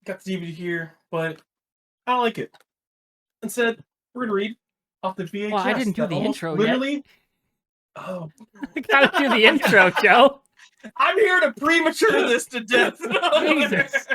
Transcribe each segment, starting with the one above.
got the DVD here, but I don't like it. Instead, we're gonna read off the VHS. Well, I didn't do that the almost intro literally. yet. Oh, I gotta do the intro, Joe. I'm here to premature this to death. Jesus.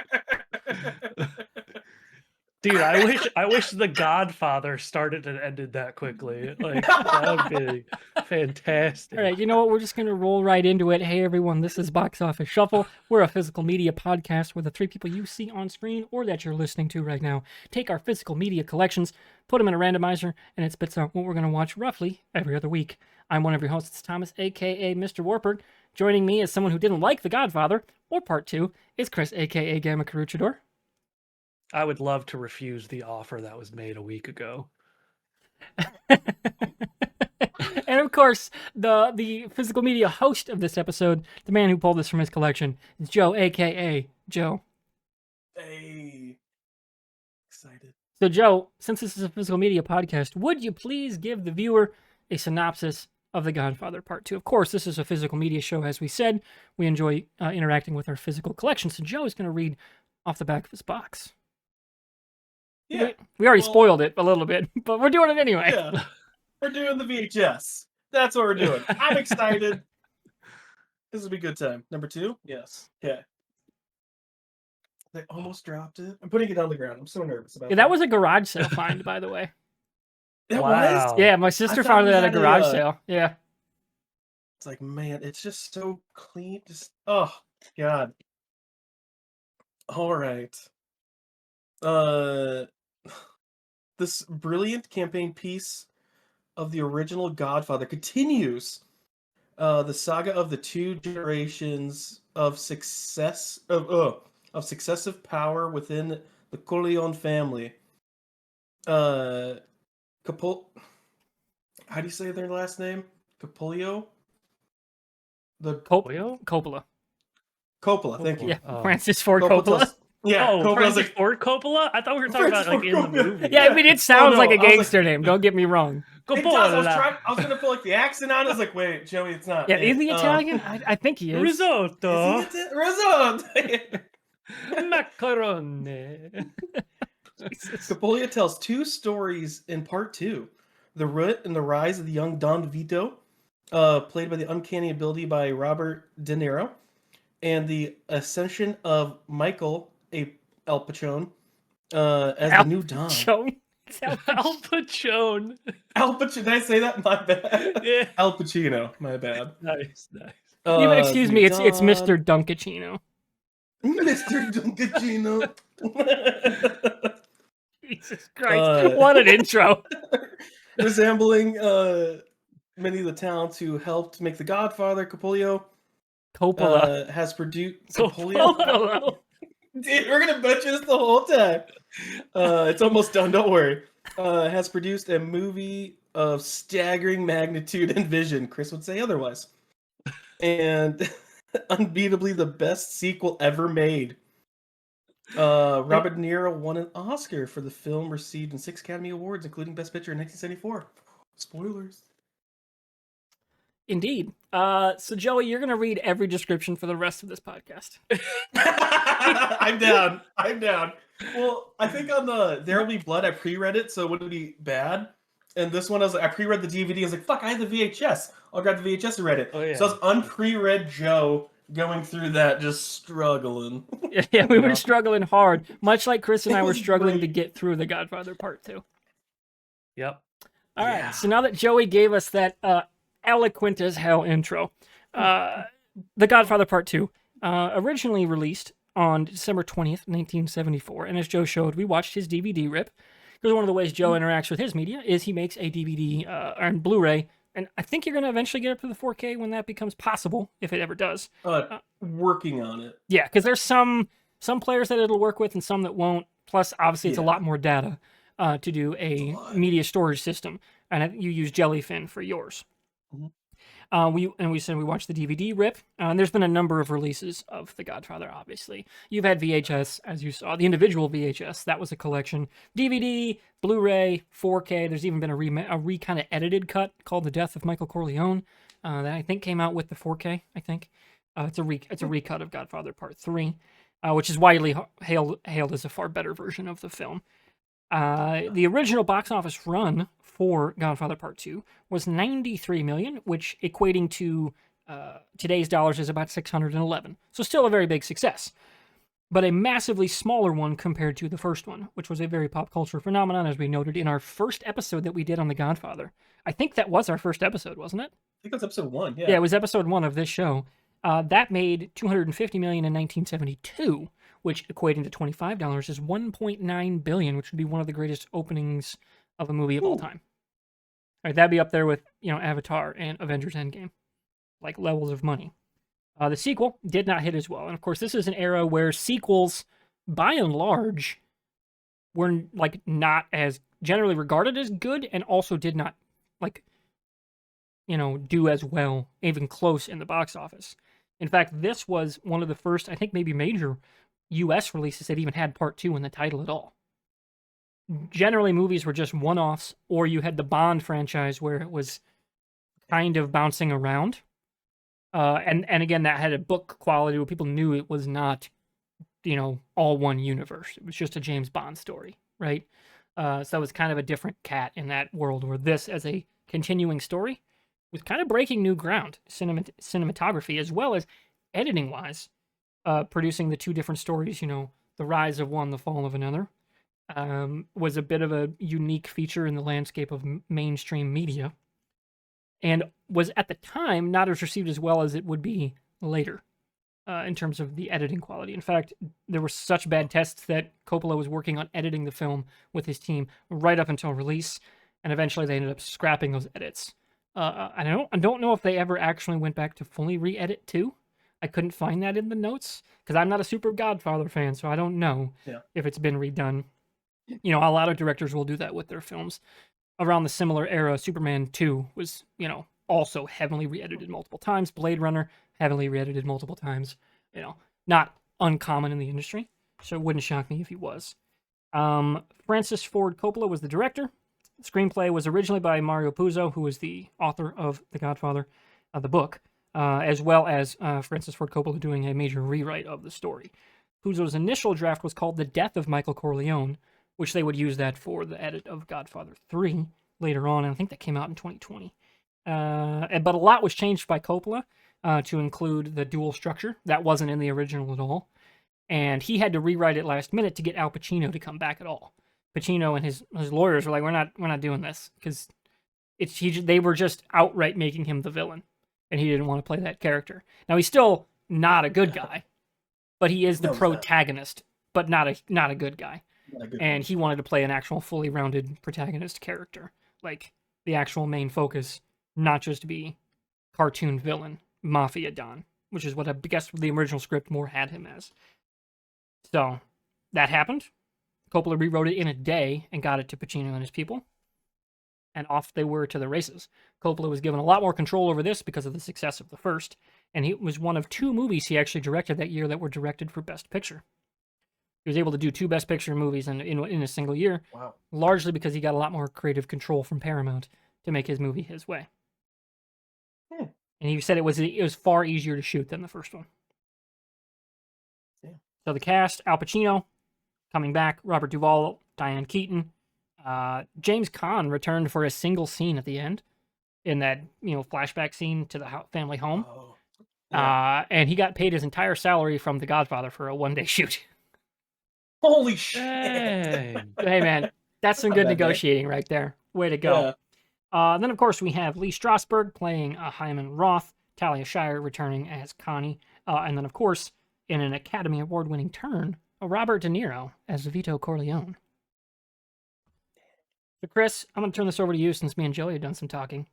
Dude, I wish The Godfather started and ended that quickly. Like, that would be fantastic. All right, you know what? We're just going to roll right into it. Hey, everyone, this is Box Office Shuffle. We're a physical media podcast where the three people you see on screen or that you're listening to right now take our physical media collections, put them in a randomizer, and it spits out what we're going to watch roughly every other week. I'm one of your hosts, Thomas, a.k.a. Mr. Warper. Joining me as someone who didn't like The Godfather, or Part 2, is Chris, a.k.a. Gamma Caruchador. I would love to refuse the offer that was made a week ago. And of course, the physical media host of this episode, the man who pulled this from his collection, is Joe, a.k.a. Joe. Hey. Excited. So, Joe, since this is a physical media podcast, would you please give the viewer a synopsis of The Godfather Part 2? Of course, this is a physical media show, as we said. We enjoy interacting with our physical collection, so Joe is going to read off the back of his box. Yeah. We already spoiled it a little bit, but we're doing it anyway. Yeah. We're doing the VHS. That's what we're doing. I'm excited. This will be a good time. Number 2? Yes. Yeah. They almost dropped it. I'm putting it on the ground. I'm so nervous about Yeah, that was a garage sale find, by the way. It Wow. was? Yeah, my sister thought found we it at a had garage sale. Yeah. It's like, man, it's just so clean. Just, oh, God. All right. This brilliant campaign piece of the original Godfather continues the saga of the two generations of successive power within the Corleone family. How do you say their last name? Capullo? Coppola. Coppola, thank you. Yeah, Oh. Francis Ford Coppola. Coppola's Francis like Ford Coppola? I thought we were talking about like in the movie. Yeah, I mean, it sounds like a I was gangster name. Don't get me wrong. It does. I was going to put like the accent on. I was like, wait, Joey, it's not. Yeah, is he Italian? I think he is. Risotto. Risotto. Macaroni. Coppola tells two stories in part 2. The root and the rise of the young Don Vito, played by the uncanny ability by Robert De Niro, and the ascension of Michael Al Pacino as the new Don. Al Pacino. Al Pacino. Did I say that? My bad. Yeah. Al Pacino. My bad. Nice. Even excuse me, it's Mr. Dunkachino. Mr. Dunkachino. Jesus Christ! What an intro. Resembling many of the talents who helped make The Godfather, Coppola has produced Coppola. Dude, we're gonna butcher this the whole time. It's almost done. Don't worry. Has produced a movie of staggering magnitude and vision. Chris would say otherwise. And unbeatably the best sequel ever made. Robert De Niro won an Oscar for the film, received in 6 Academy Awards, including Best Picture in 1974. Spoilers. Indeed. So, Joey, you're going to read every description for the rest of this podcast. I'm down. Well, I think on the There Will Be Blood, I pre-read it, so it wouldn't be bad. And this one, I pre-read the DVD. I was like, fuck, I had the VHS. I'll grab the VHS and read it. Oh, yeah. So I was unpre-read Joe going through that, just struggling. Yeah, we were struggling hard, much like Chris and I were struggling to get through The Godfather Part 2. Yep. All right, so now that Joey gave us that eloquent as hell intro, The Godfather Part 2, originally released on December 20th, 1974, and as Joe showed, we watched his DVD rip, because one of the ways Joe interacts with his media is he makes a DVD and Blu-ray, and I think you're going to eventually get up to the 4K when that becomes possible, if it ever does. Working on it. Yeah, because there's some players that it'll work with and some that won't, plus obviously it's a lot more data to do a media storage system, and you use Jellyfin for yours. We said we watched the DVD rip, and there's been a number of releases of The Godfather, obviously. You've had VHS, as you saw, the individual VHS, that was a collection. DVD, Blu-ray, 4K, there's even been a kind of edited cut called The Death of Michael Corleone, that I think came out with the 4K, I think. It's a recut of Godfather Part 3. which is widely hailed as a far better version of the film. The original box office run for Godfather Part 2 was $93 million, which equating to today's dollars is about $611. So still a very big success, but a massively smaller one compared to the first one, which was a very pop culture phenomenon, as we noted in our first episode that we did on The Godfather. I think that was our first episode, wasn't it? I think that's episode 1. Yeah. Yeah, it was episode 1 of this show. That made $250 million in 1972, which equating to $25 is $1.9 billion, which would be one of the greatest openings of a movie of all time. All right, that'd be up there with Avatar and Avengers Endgame, like levels of money. The sequel did not hit as well, and of course, this is an era where sequels, by and large, were like not as generally regarded as good, and also did not do as well, even close in the box office. In fact, this was one of the first, I think, maybe major U.S. releases that even had Part 2 in the title at all. Generally, movies were just one-offs, or you had the Bond franchise where it was kind of bouncing around. And again, that had a book quality where people knew it was not, all one universe. It was just a James Bond story, right? So that was kind of a different cat in that world, where this, as a continuing story, was kind of breaking new ground, cinematography, as well as editing-wise, producing the two different stories, the rise of one, the fall of another, was a bit of a unique feature in the landscape of mainstream media, and was at the time not as received as well as it would be later in terms of the editing quality. In fact, there were such bad tests that Coppola was working on editing the film with his team right up until release, and eventually they ended up scrapping those edits. I don't know if they ever actually went back to fully re-edit too. I couldn't find that in the notes because I'm not a super Godfather fan, so I don't know if it's been redone. A lot of directors will do that with their films. Around the similar era, Superman 2 was, also heavily re-edited multiple times. Blade Runner, heavily re-edited multiple times. Not uncommon in the industry, so it wouldn't shock me if he was. Francis Ford Coppola was the director. The screenplay was originally by Mario Puzo, who was the author of The Godfather, the book, as well as Francis Ford Coppola doing a major rewrite of the story. Puzo's initial draft was called The Death of Michael Corleone, which they would use that for the edit of Godfather 3 later on, and I think that came out in 2020. But a lot was changed by Coppola to include the dual structure. That wasn't in the original at all. And he had to rewrite it last minute to get Al Pacino to come back at all. Pacino and his lawyers were like, we're not doing this, because they were just outright making him the villain, and he didn't want to play that character. Now, he's still not a good guy, but he is the protagonist, but not a good guy. And he wanted to play an actual fully rounded protagonist character, like the actual main focus, not just be cartoon villain, Mafia Don, which is what I guess the original script more had him as. So that happened. Coppola rewrote it in a day and got it to Pacino and his people. And off they were to the races. Coppola was given a lot more control over this because of the success of the first, and it was one of 2 movies he actually directed that year that were directed for Best Picture. He was able to do 2 Best Picture movies in a single year, largely because he got a lot more creative control from Paramount to make his movie his way. And he said it was far easier to shoot than the first one. So the cast: Al Pacino coming back, Robert Duvall, Diane Keaton, James Caan returned for a single scene at the end in that flashback scene to the family home. And he got paid his entire salary from The Godfather for a 1-day shoot. Holy shit! Hey man, that's some good negotiating right there. Way to go. Then of course we have Lee Strasberg playing Hyman Roth, Talia Shire returning as Connie, and then of course in an Academy Award-winning turn, Robert De Niro as Vito Corleone. So Chris, I'm going to turn this over to you since me and Joey have done some talking.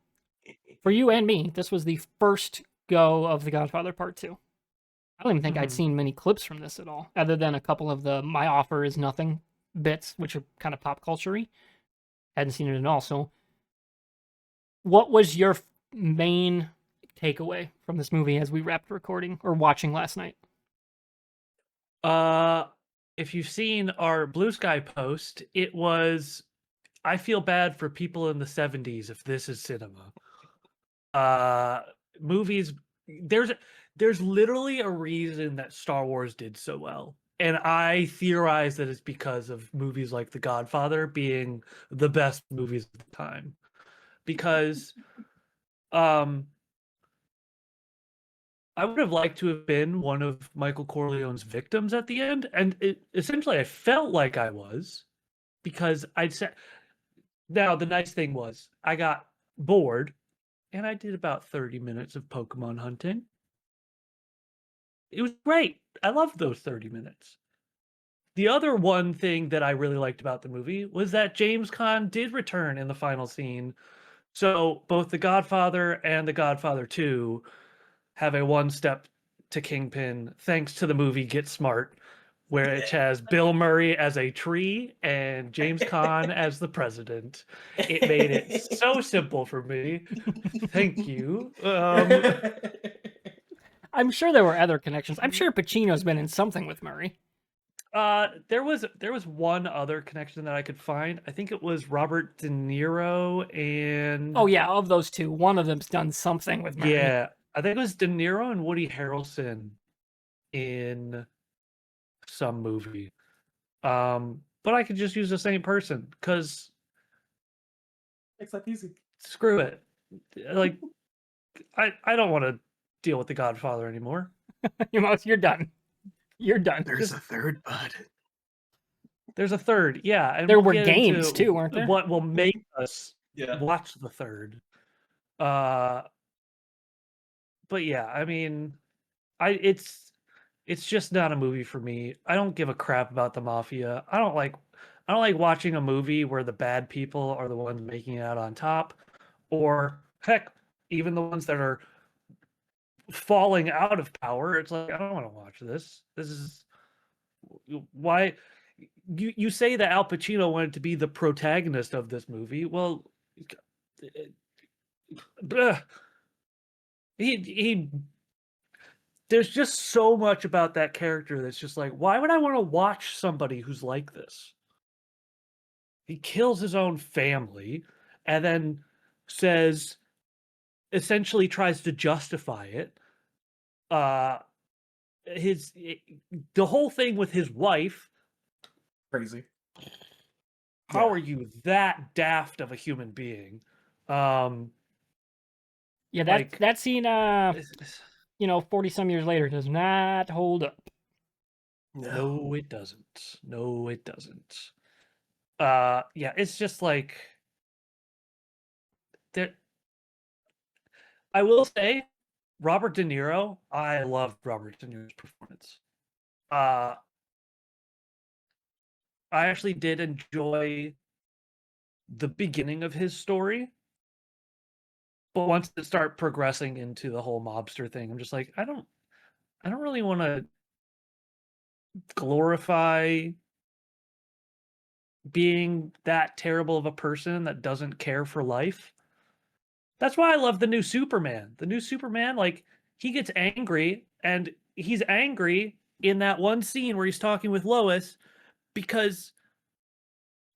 For you and me, this was the first go of The Godfather Part 2. I don't even think I'd seen many clips from this at all, other than a couple of the My Offer Is Nothing bits, which are kind of pop culture-y. Hadn't seen it at all. So what was your main takeaway from this movie as we wrapped recording or watching last night? If you've seen our Blue Sky post, it was, I feel bad for people in the 70s if this is cinema. Movies, there's literally a reason that Star Wars did so well. And I theorize that it's because of movies like The Godfather being the best movies of the time. Because I would have liked to have been one of Michael Corleone's victims at the end. And essentially, I felt like I was, because I'd said, now the nice thing was I got bored and I did about 30 minutes of Pokemon hunting. It was great. I loved those 30 minutes. The other one thing that I really liked about the movie was that James Caan did return in the final scene. So both The Godfather and The Godfather 2 have a one step to Kingpin thanks to the movie Get Smart, which has Bill Murray as a tree and James Caan as the president. It made it so simple for me. Thank you. I'm sure there were other connections. I'm sure Pacino's been in something with Murray. There was one other connection that I could find. I think it was Robert De Niro and Oh yeah, of those two, one of them's done something with Murray. yeah, I think it was De Niro and Woody Harrelson in some movie. But I could just use the same person because Makes life easy. screw it. Like, I don't want to deal with The Godfather anymore. You're done. You're done. There's a third, bud. There's a third, yeah, and There we'll were get games into too, weren't there? what will make us Yeah. watch the third. But yeah, I mean, it's just not a movie for me. I don't give a crap about the mafia. I don't like watching a movie where the bad people are the ones making it out on top, or heck, even the ones that are falling out of power. It's like, I don't want to watch this. This is why you say that Al Pacino wanted to be the protagonist of this movie. Well, he there's just so much about that character that's just like, why would I want to watch somebody who's like this? He kills his own family and then essentially tries to justify it. The whole thing with his wife. Crazy. How are you that daft of a human being? Yeah, like, that scene, 40 some years later does not hold up. No, it doesn't. No, it doesn't. Yeah, it's just like there. I will say, Robert De Niro. I loved Robert De Niro's performance. I actually did enjoy the beginning of his story, but once it start progressing into the whole mobster thing, I'm just like, I don't really want to glorify being that terrible of a person that doesn't care for life. That's why I love the new Superman. The new Superman, like, he gets angry, and he's angry in that one scene where he's talking with Lois because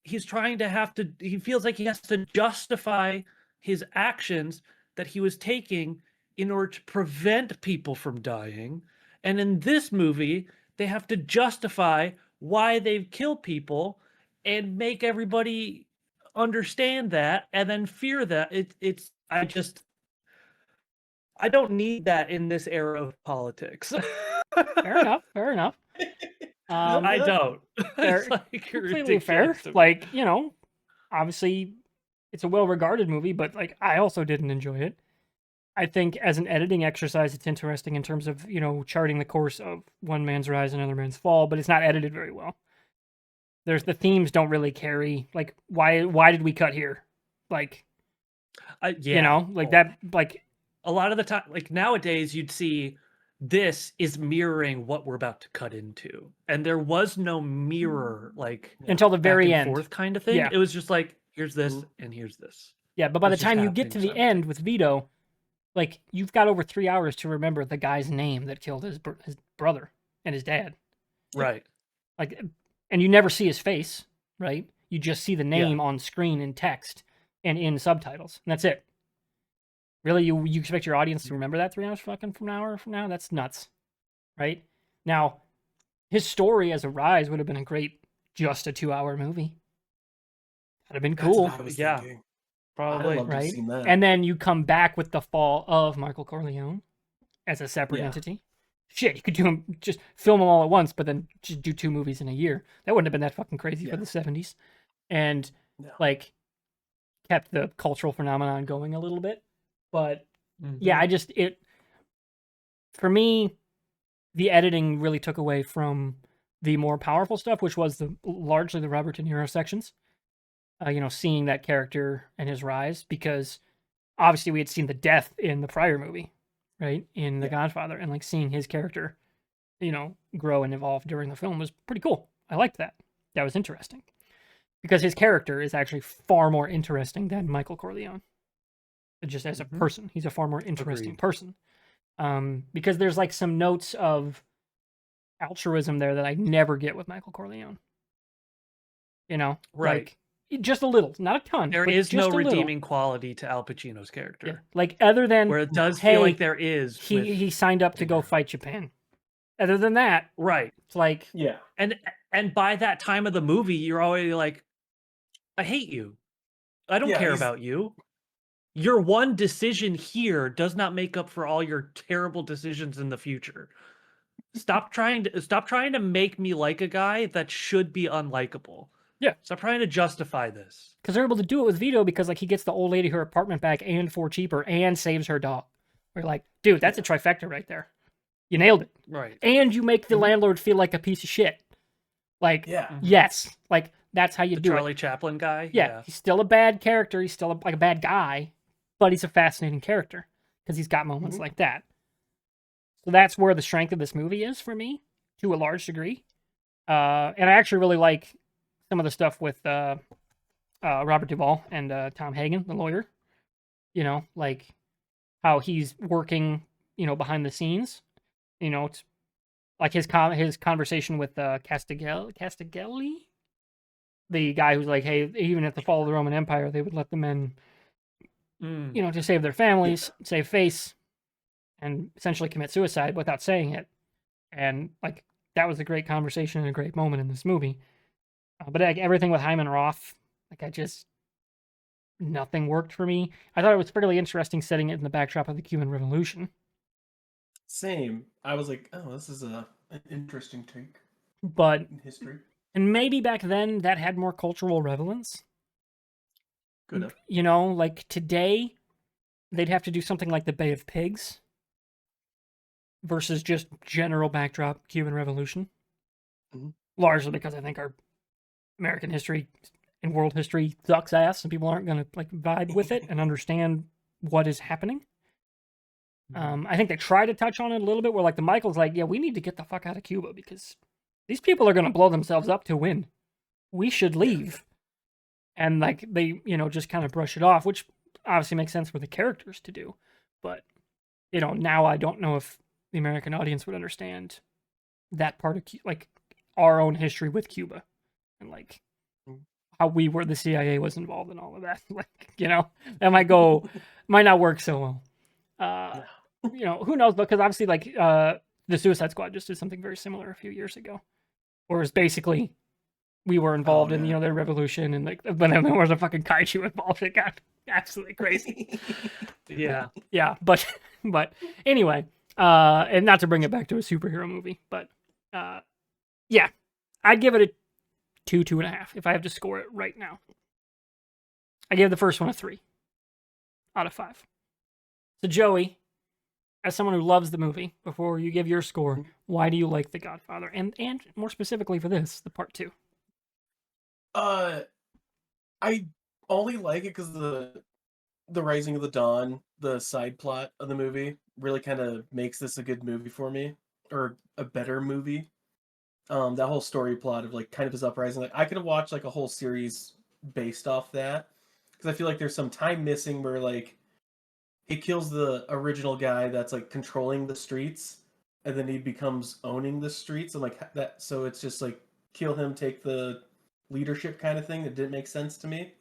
he's trying to he feels like he has to justify his actions that he was taking in order to prevent people from dying. And in this movie, they have to justify why they've killed people and make everybody understand that and then fear that. I don't need that in this era of politics. Fair enough. Fair enough. I don't. Fair, It's completely fair. Like, obviously, it's a well-regarded movie, but like, I also didn't enjoy it. I think as an editing exercise, it's interesting in terms of charting the course of one man's rise and another man's fall, but it's not edited very well. The themes don't really carry. Like, why did we cut here? Like, that. Like, a lot of the time, like nowadays, you'd see this is mirroring what we're about to cut into, and there was no mirror like until the very back and end, forth kind of thing. Yeah. It was just like, here's this and here's this. Yeah, but by the time you get to the end with Vito, like, you've got over 3 hours to remember the guy's name that killed his brother and his dad. Right. Like, and you never see his face, right? You just see the name on screen in text and in subtitles, and that's it. Really, you expect your audience to remember that 3 hours fucking from an hour from now? That's nuts, right? Now, his story as a Rise would have been a great, just a 2-hour movie. That'd have been That's cool. what I was Yeah. thinking. Probably. I'd love to have Right? seen that. And then you come back with the fall of Michael Corleone as a separate entity. Shit, you could do them, just film them all at once, but then just do 2 movies in a year. That wouldn't have been that fucking crazy for the 70s. And, like, kept the cultural phenomenon going a little bit. But, yeah, for me, the editing really took away from the more powerful stuff, which was largely the Robert De Niro sections. Seeing that character and his rise, because obviously we had seen the death in the prior movie, right? In The Godfather, and like seeing his character, grow and evolve during the film was pretty cool. I liked that. That was interesting. Because his character is actually far more interesting than Michael Corleone. Just as a person, he's a far more interesting person. Because there's like some notes of altruism there that I never get with Michael Corleone. Right. Like, just a little, not a ton. There but is just no a redeeming little. quality to Al Pacino's character. Yeah. Like, other than where it does hey, feel like there is. He signed up to go fight Japan. Other than that, right. It's like, yeah. And by that time of the movie, you're already like, I hate you. I don't care about you. Your one decision here does not make up for all your terrible decisions in the future. Stop trying to make me like a guy that should be unlikable. Yeah. Stop trying to justify this. Because they're able to do it with Vito, because like he gets the old lady her apartment back and for cheaper and saves her dog. We're like, dude, that's a trifecta right there. You nailed it. Right. And you make the landlord feel like a piece of shit. Like, yes. Like, that's how you do Charlie it. Chaplin guy? Yeah. He's still a bad character. He's still like a bad guy, but he's a fascinating character because he's got moments like that. So that's where the strength of this movie is for me, to a large degree. And I actually really like some of the stuff with Robert Duvall and Tom Hagen, the lawyer. Like how he's working, behind the scenes. It's like his conversation with Castiglione, the guy who's like, hey, even at the fall of the Roman Empire, they would let the men, to save their families, save face, and essentially commit suicide without saying it. And like that was a great conversation and a great moment in this movie. But like everything with Hyman Roth, like nothing worked for me. I thought it was fairly interesting setting it in the backdrop of the Cuban Revolution. Same. I was like, oh, this is an interesting take. But in history. And maybe back then that had more cultural relevance. Could have. Like today, they'd have to do something like the Bay of Pigs versus just general backdrop Cuban Revolution. Largely because I think our American history and world history sucks ass, and people aren't going to like vibe with it and understand what is happening. I think they try to touch on it a little bit where like the Michael's like, yeah, we need to get the fuck out of Cuba because these people are going to blow themselves up to win. We should leave. And like they, just kind of brush it off, which obviously makes sense for the characters to do. But, now I don't know if the American audience would understand that part of like our own history with Cuba and like how the CIA was involved in all of that. Like, that might not work so well. Who knows? Because obviously, like, the Suicide Squad just did something very similar a few years ago. Whereas basically, we were involved in, their revolution, and like, but then there was a fucking kaiju involved. It got absolutely crazy. Yeah. But anyway, and not to bring it back to a superhero movie, but yeah, I'd give it a 2.5 if I have to score it right now. I gave the first one a 3 out of 5. So Joey, as someone who loves the movie, before you give your score, why do you like The Godfather? And more specifically for this, the part 2. I only like it because the Rising of the Dawn, the side plot of the movie, really kind of makes this a good movie for me, or a better movie. That whole story plot of like kind of his uprising, like I could have watched like a whole series based off that, because I feel like there's some time missing where like he kills the original guy that's like controlling the streets, and then he becomes owning the streets, and like that. So it's just like kill him, take the leadership kind of thing. That didn't make sense to me.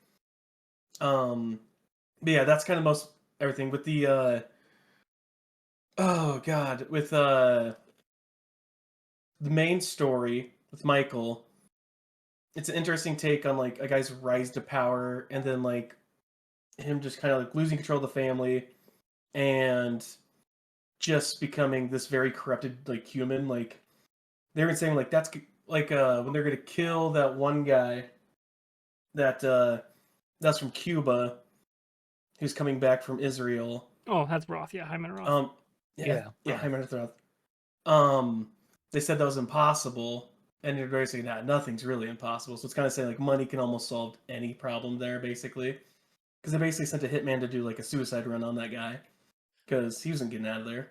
But yeah, that's kind of most everything with the oh god, with the main story with Michael, it's an interesting take on like a guy's rise to power and then like him just kind of like losing control of the family and just becoming this very corrupted like human. Like they were saying like that's like when they're gonna kill that one guy that's from Cuba who's coming back from Israel. Oh, that's Roth. Yeah, Hyman Roth. Yeah, Right. Hyman Roth. They said that was impossible, and they're basically nothing's really impossible. So it's kind of saying like money can almost solve any problem there, basically. Because they basically sent a hitman to do like a suicide run on that guy because he wasn't getting out of there.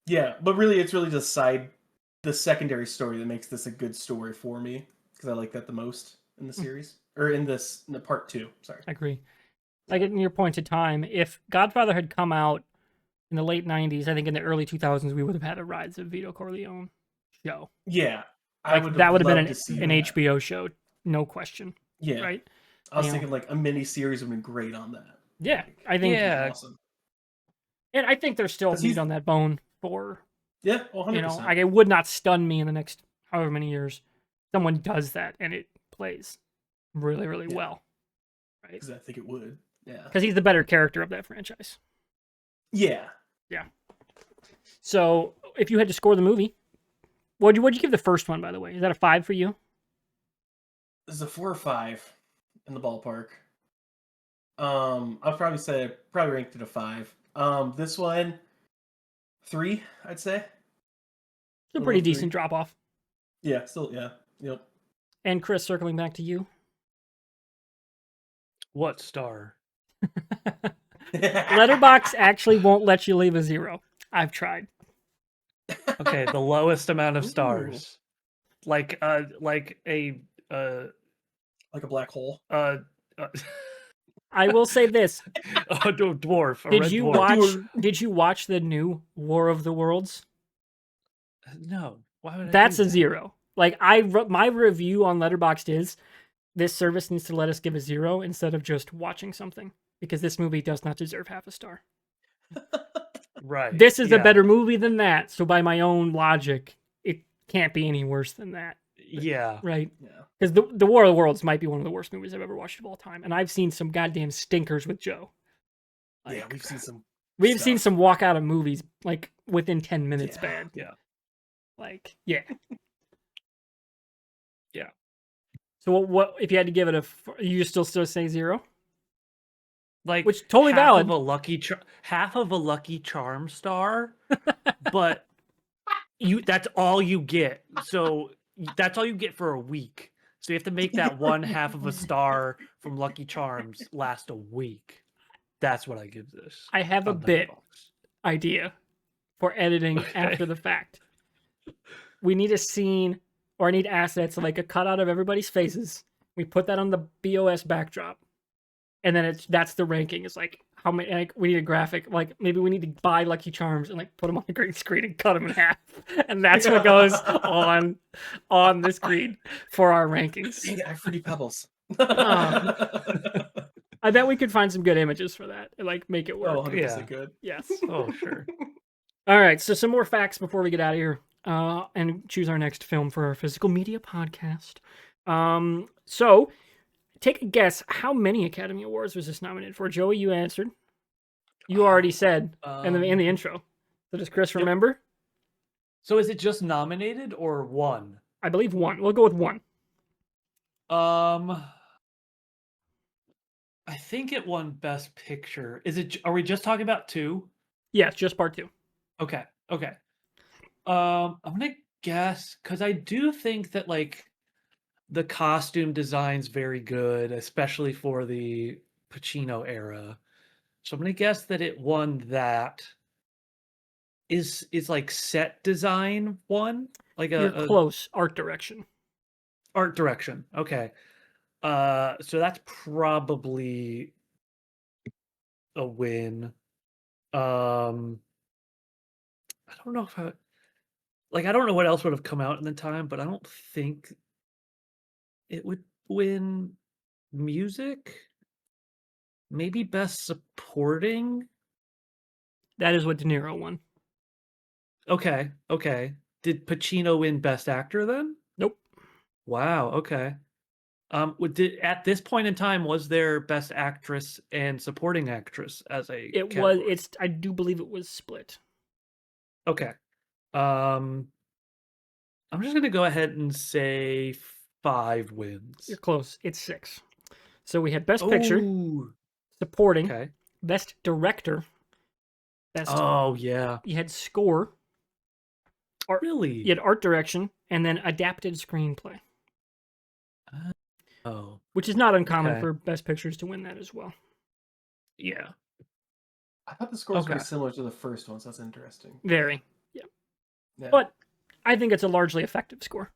Yeah, but really, it's really the secondary story that makes this a good story for me because I like that the most in the series or in the part 2. Sorry, I agree. Like in your point of time, if Godfather had come out in the late '90s, I think in the early 2000s we would have had a Rise of Vito Corleone show. yeah, Like, I would that would have been to see an that. HBO show, no question. Yeah, Right. I was thinking like a mini series would have been great on that. Yeah, Like, I think. Yeah. awesome. And I think there's still 'Cause meat he's- on that bone for, Yeah, 100%. like it would not stun me in the next however many years someone does that and it plays really, really Yeah. well. Right? Because I think it would. Yeah. Because he's the better character of that franchise. Yeah. Yeah. So if you had to score the movie, what'd you give the first one, by the way? Is that a 5 for you? This is a 4 or 5 in the ballpark. I'd probably say ranked it a 5. This one 3, I'd say. It's a pretty decent drop off. Yeah, still Yep. And Chris, circling back to you. What star? Letterboxd actually won't let you leave a 0. I've tried. Okay, the lowest amount of Ooh. stars. Like a like a black hole. I will say this. A dwarf. Did you watch the new War of the Worlds? No. Why would That's I a 0. Like my review on Letterboxd is this service needs to let us give a 0 instead of just watching something because this movie does not deserve half a star. Right. This is a better movie than that. So by my own logic, it can't be any worse than that. Yeah. Right? Yeah. Because the War of the Worlds might be one of the worst movies I've ever watched of all time. And I've seen some goddamn stinkers with Joe. Yeah, Like, we've seen some walk out of movies like within 10 minutes bad. Yeah. Like, yeah. Yeah. So what if you had to give it you still say 0? Like, which totally valid. Half of a Lucky Charm star, but that's all you get. So that's all you get for a week. So you have to make that one half of a star from Lucky Charms last a week. That's what I give this. I have a bit idea for editing after the fact. We need a scene, or I need assets like a cutout of everybody's faces. We put that on the BOS backdrop. And then that's the ranking. It's like how many? Like we need a graphic. Like maybe we need to buy Lucky Charms and like put them on the green screen and cut them in half, and that's what goes on the screen for our rankings. Dang it, I have Fruity Pebbles. I bet we could find some good images for that and like make it work. Oh, 100% good. Yes. Oh, sure. All right. So some more facts before we get out of here and choose our next film for our physical media podcast. So. Take a guess. How many Academy Awards was this nominated for? Joey, you answered. You already said in the intro. So does Chris remember? So is it just nominated or won? I believe 1. We'll go with 1. I think it won Best Picture. Are we just talking about 2? Yes, just part 2. Okay. I'm gonna guess because I do think that like the costume design's very good, especially for the Pacino era. So I'm gonna guess that it won that. Is like set design one? Like You're close. Art direction. Art direction. Okay. So that's probably a win. I don't know if I don't know what else would have come out in the time, but I don't think it would win music. Maybe Best Supporting. That is what De Niro won. Okay. Did Pacino win Best Actor then? Nope. Wow. Okay. At this point in time, was there Best Actress and Supporting Actress as a category? I do believe it was split. Okay. I'm just gonna go ahead and say 5 wins. You're close. It's 6. So we had Best Picture, Oh, Supporting, okay. Best Director, Best. Oh yeah. You had Score. You Really? had Art Direction, and then Adapted Screenplay, Oh, which is not uncommon okay. for Best Pictures to win that as well. Yeah. I thought the score was Okay. very similar to the first one, so that's interesting. Very. Yeah. Yeah. But I think it's a largely effective score.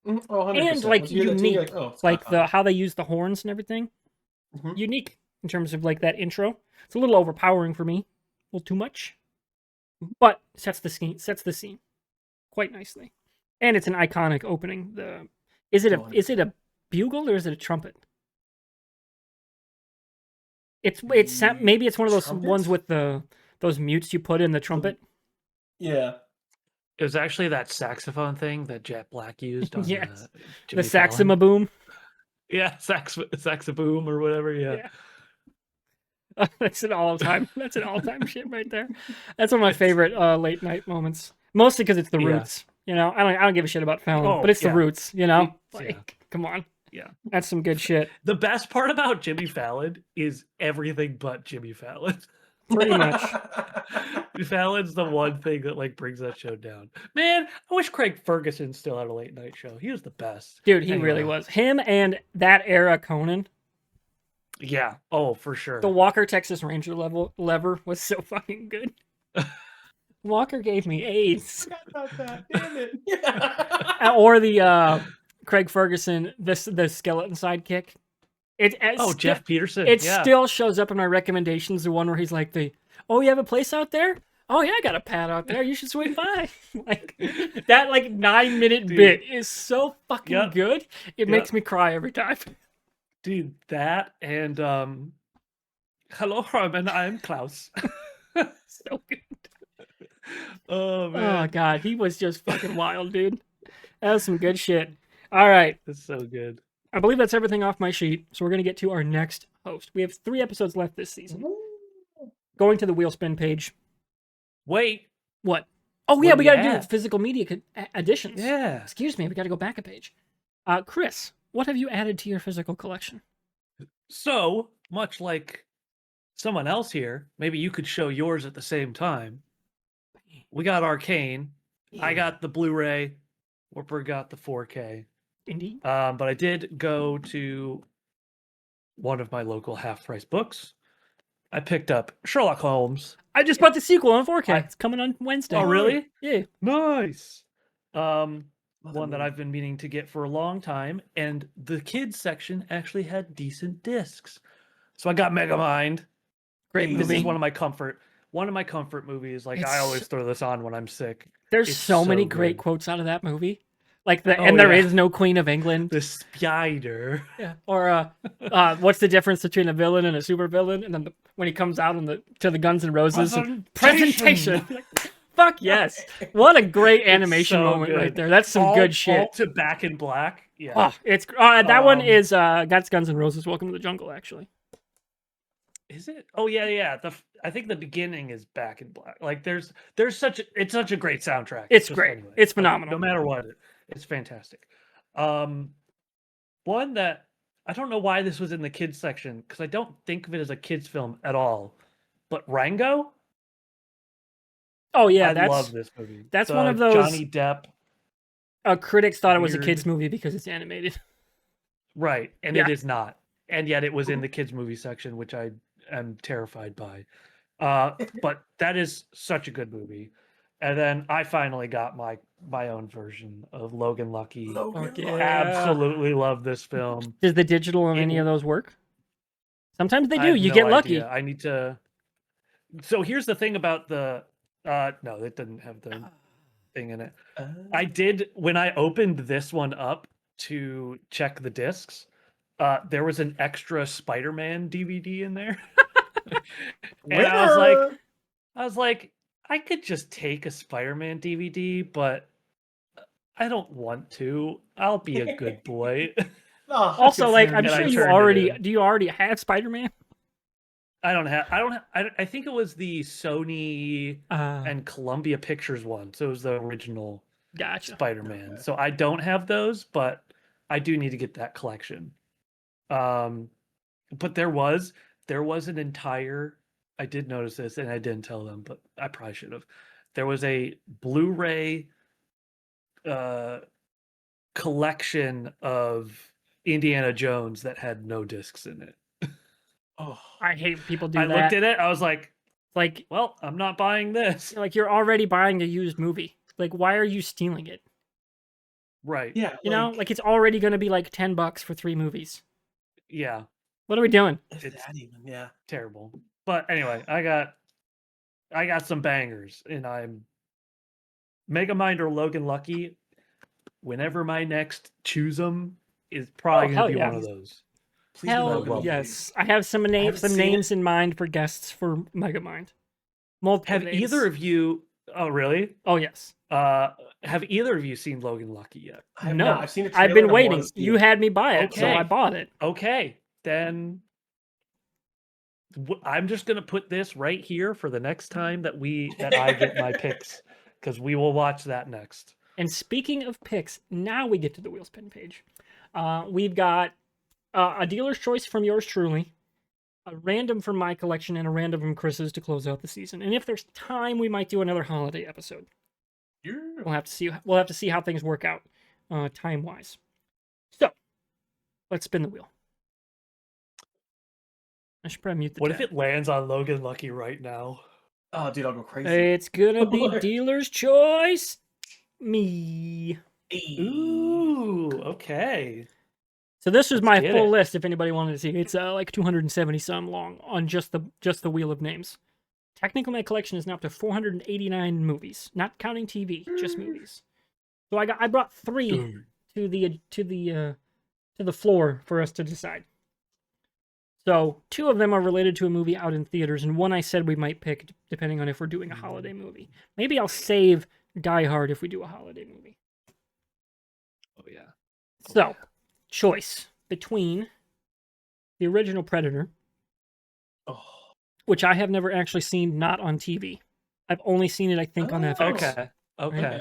Oh, 100%. And like Once you hear that tune, unique, you're like, oh, it's like Godfather. how they use the horns and everything. Mhm. Unique in terms of like that intro. It's a little overpowering for me, a little too much, but sets the scene quite nicely. And it's an iconic opening. Is it a bugle or is it a trumpet? Maybe it's one of those Trumpet? ones with those mutes you put in the trumpet. Yeah. It was actually that saxophone thing that Jet Black used on Yes. Jimmy The Fallon. Saxima boom. Yeah, saxaboom or whatever. Yeah. That's an all-time shit right there. That's one of my favorite late night moments. Mostly because it's the Roots. You know, I don't give a shit about Fallon, but it's the Roots. You know, come on. Yeah, that's some good shit. The best part about Jimmy Fallon is everything but Jimmy Fallon. Pretty much. Fallon's the one thing that like brings that show down. Man, I wish Craig Ferguson still had a late night show. He was the best. Dude, he really was. Him and that era Conan. Yeah. Oh, for sure. The Walker Texas Ranger lever was so fucking good. Walker gave me A's. I forgot about that. Damn it. Or the Craig Ferguson, the skeleton sidekick. Jeff Peterson. It still shows up in my recommendations. The one where he's like, "Oh, you have a place out there? Oh yeah, I got a pad out there. You should swing by." Like that, 9-minute bit is so fucking good. It makes me cry every time. Dude, that and hello, Herman. I'm Klaus. So good. Oh man. Oh god, he was just fucking wild, dude. That was some good shit. All right. That's so good. I believe that's everything off my sheet. So we're going to get to our next host. We have 3 episodes left this season. Going to the Wheelspin page. Wait. What? Oh, yeah, we got to do physical media additions. Yeah. Excuse me, we got to go back a page. Chris, what have you added to your physical collection? So, much like someone else here, maybe you could show yours at the same time. We got Arcane. Yeah. I got the Blu-ray. Warper got the 4K. Indeed. But I did go to one of my local half-price books. I picked up Sherlock Holmes. I just bought the sequel on 4K. It's coming on Wednesday. Oh, really? Yeah. Nice. One that I've been meaning to get for a long time, and the kids section actually had decent discs. So I got Megamind. Great movie. This is one of my comfort movies. Like I always throw this on when I'm sick. There's so many great quotes out of that movie. Like there is no Queen of England. The spider. Yeah. Or what's the difference between a villain and a supervillain? And then when he comes out to the Guns N' Roses presentation. Fuck yes. What a great animation moment right there. That's some good shit. All to Back in Black. Yeah. Oh, it's that one is that's Guns N' Roses Welcome to the Jungle actually. Is it? Oh yeah. I think the beginning is Back in Black. Like it's such a great soundtrack. It's great. Anyway. It's phenomenal. No matter what, it's fantastic. One that I don't know why this was in the kids section because I don't think of it as a kids film at all. But Rango. Oh yeah, I love this movie. That's one of those Johnny Depp. Critics thought it was a kids movie because it's animated. Right, and it is not. And yet it was in the kids movie section, which I am terrified by. But that is such a good movie. And then I finally got my own version of Logan Lucky. Absolutely love this film. Does the digital on any of those work? Sometimes they do. You get lucky. I need to. So here's the thing about the. No, it didn't have the thing in it. I did when I opened this one up to check the discs. There was an extra Spider-Man DVD in there. And I was like, I could just take a Spider-Man DVD, but I don't want to. I'll be a good boy. Oh, Also, good like, for I'm And sure I you turned it already in. do. You already have Spider-Man. I think it was the Sony Uh, and Columbia Pictures one. So it was the original Gotcha. Spider-Man. Okay. So I don't have those, but I do need to get that collection. But there was an entire, I did notice this and I didn't tell them, but I probably should have. There was a Blu-ray collection of Indiana Jones that had no discs in it. Oh, I hate when people do I that. looked at it, I was like, Like, well, I'm not buying this. like you're already buying a used movie. Like, why are you stealing it? Right. yeah. You know, like it's already going to be like $10 for 3 movies. Yeah. What are we doing? if it's- that even, yeah. Terrible. But anyway, I got some bangers, and I'm Megamind or Logan Lucky. Whenever my next choose them is probably Oh, going hell to be yeah. one of those. Please be Hell Logan Lucky. yes. I have some haven't seen names in mind for guests for Megamind. Multiple Have names. either of you? Oh, really? Oh yes. Have either of you seen Logan Lucky yet? I have No. not. I've seen a trailer. I've been and I wanna waiting. see You it. had me buy it, so Okay. I bought it. Okay, then I'm just gonna put this right here for the next time that I get my picks, because we will watch that next. And speaking of picks, now we get to the Wheelspin page. We've got a dealer's choice from yours truly, a random from my collection, and a random from Chris's to close out the season. And if there's time, we might do another holiday episode. Yeah. We'll have to see. We'll have to see how things work out, time wise. So, let's spin the wheel. I should probably mute the What tab. if it lands on Logan Lucky right now? Oh, dude, I'll go crazy. It's gonna be Lord. dealer's choice. Me. Ooh, okay. So this is Let's my get full it. list. If anybody wanted to see, it's like 270 some long on just the wheel of names. Technically, my collection is now up to 489 movies, not counting TV, just movies. So I brought 3 to the floor for us to decide. So 2 of them are related to a movie out in theaters, and one I said we might pick depending on if we're doing a holiday movie. Maybe I'll save Die Hard if we do a holiday movie. Oh yeah. So, choice between the original Predator, Oh. which I have never actually seen, not on TV. I've only seen it, I think, on FX. Okay. Okay.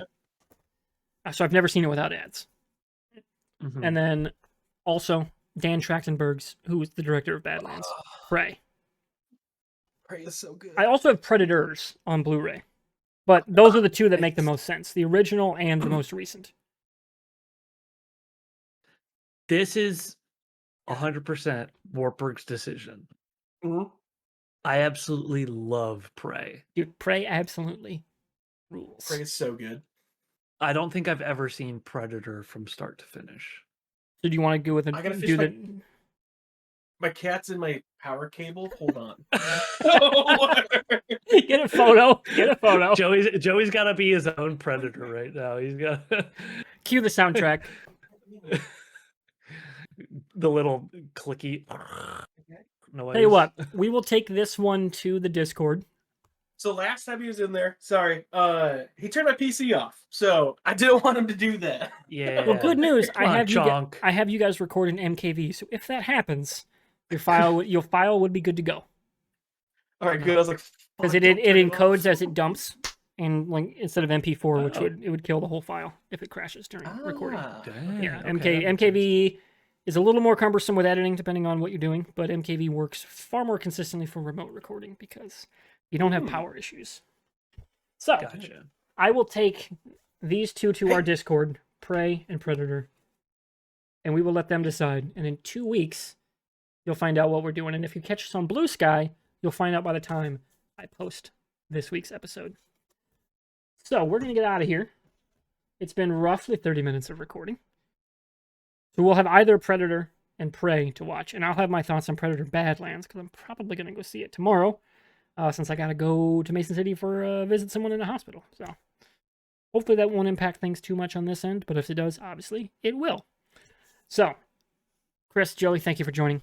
So I've never seen it without ads. Mhm. And then also Dan Trachtenberg's, who was the director of Badlands, Prey. Prey is so good. I also have Predators on Blu-ray, but those are the 2 that make the most sense: the original and the most recent. This is 100% Warburg's decision. Mhm. I absolutely love Prey. Dude, Prey absolutely rules. Prey is so good. I don't think I've ever seen Predator from start to finish. So do you want to go with I gotta do fish the? My cat's in my power cable. Hold on. Get a photo. Get a photo. Joey's got to be his own Predator right now. He's got Cue the soundtrack. the little clicky noise. Tell you what, we will take this one to the Discord. So last time he was in there, sorry, he turned my PC off. So I didn't want him to do that. Yeah. Well, good news. Come on, Chonk. I have you guys record in MKV. So if that happens, your file would be good to go. All right, good. I was like, Because fuck, it don't turn it encodes off. as it dumps, and like instead of MP4, which Oh. would kill the whole file if it crashes during recording. Dang, Yeah, okay, that makes sense. MKV is a little more cumbersome with editing depending on what you're doing, but MKV works far more consistently for remote recording because you don't have power issues. So Gotcha. I will take these 2 to our Discord, Prey and Predator, and we will let them decide. And in 2 weeks, you'll find out what we're doing. And if you catch us on Blue Sky, you'll find out by the time I post this week's episode. So we're going to get out of here. It's been roughly 30 minutes of recording. So we'll have either Predator and Prey to watch. And I'll have my thoughts on Predator Badlands because I'm probably going to go see it tomorrow. Since I got to go to Mason City for visit someone in a hospital. So hopefully that won't impact things too much on this end, but if it does, obviously it will. So, Chris, Joey, thank you for joining.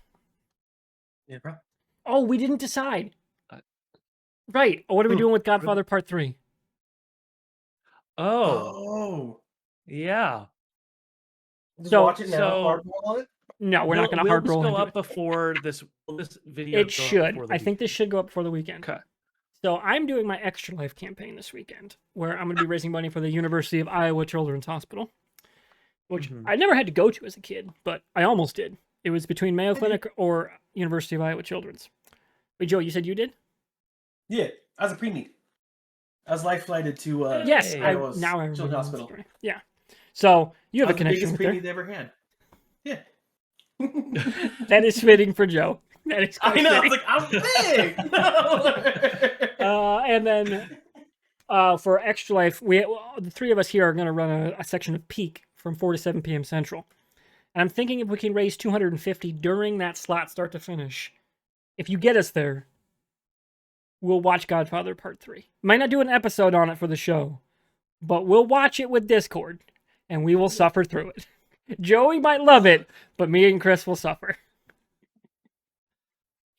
Yeah, bro. Oh, we didn't decide. Right. What are we doing with Godfather Part 3? Oh, Oh. Yeah. Just So- watch it now. so- Hard on it. No, we're not going to Will hard this roll go into up it. before this? Will this video? It go up should. before the I think this should go up before the weekend. Okay. So I'm doing my Extra Life campaign this weekend, where I'm going to be raising money for the University of Iowa Children's Hospital, which Mhm. I never had to go to as a kid, but I almost did. It was between Mayo Clinic or University of Iowa Children's. Wait, Joe, you said you did? Yeah, I was a preemie. I was life flighted to Yes, Hey. Iowa's now I remember Children's the Hospital. story. Yeah. So you have I a was the connection biggest with preemie her. they ever had. Yeah. That is fitting for Joe. That is I quite know. fitting. It's like I'm big. And then for Extra Life, the three of us here are going to run a section of Peak from 4 to 7 p.m. Central. And I'm thinking if we can raise 250 during that slot, start to finish. If you get us there, we'll watch Godfather Part 3. Might not do an episode on it for the show, but we'll watch it with Discord, and we will suffer through it. Joey might love it, but me and Chris will suffer.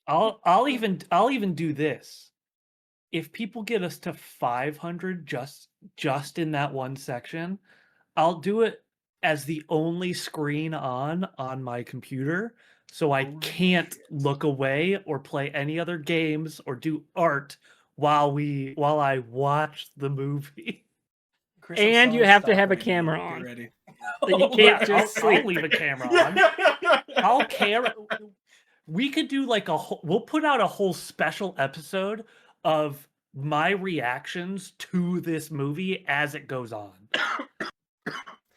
I'll even do this. If people get us to 500 just in that one section, I'll do it as the only screen on my computer, so I can't look away or play any other games or do art while I watch the movie. Chris, I'm And selling you have to stock have a right now. camera Get on. ready. So you can't just I'll sleep. leave a camera on. I'll camera. We could do like we'll put out a whole special episode of my reactions to this movie as it goes on.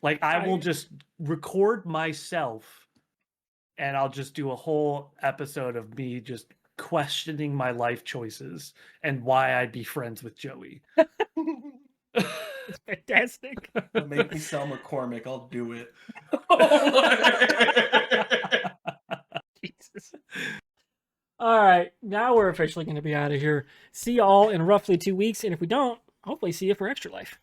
Like I will just record myself and I'll just do a whole episode of me just questioning my life choices and why I'd be friends with Joey. It's fantastic. It'll make me sell McCormick. I'll do it. Jesus. All right, now we're officially going to be out of here. See y'all in roughly 2 weeks, and if we don't, hopefully see you for Extra Life.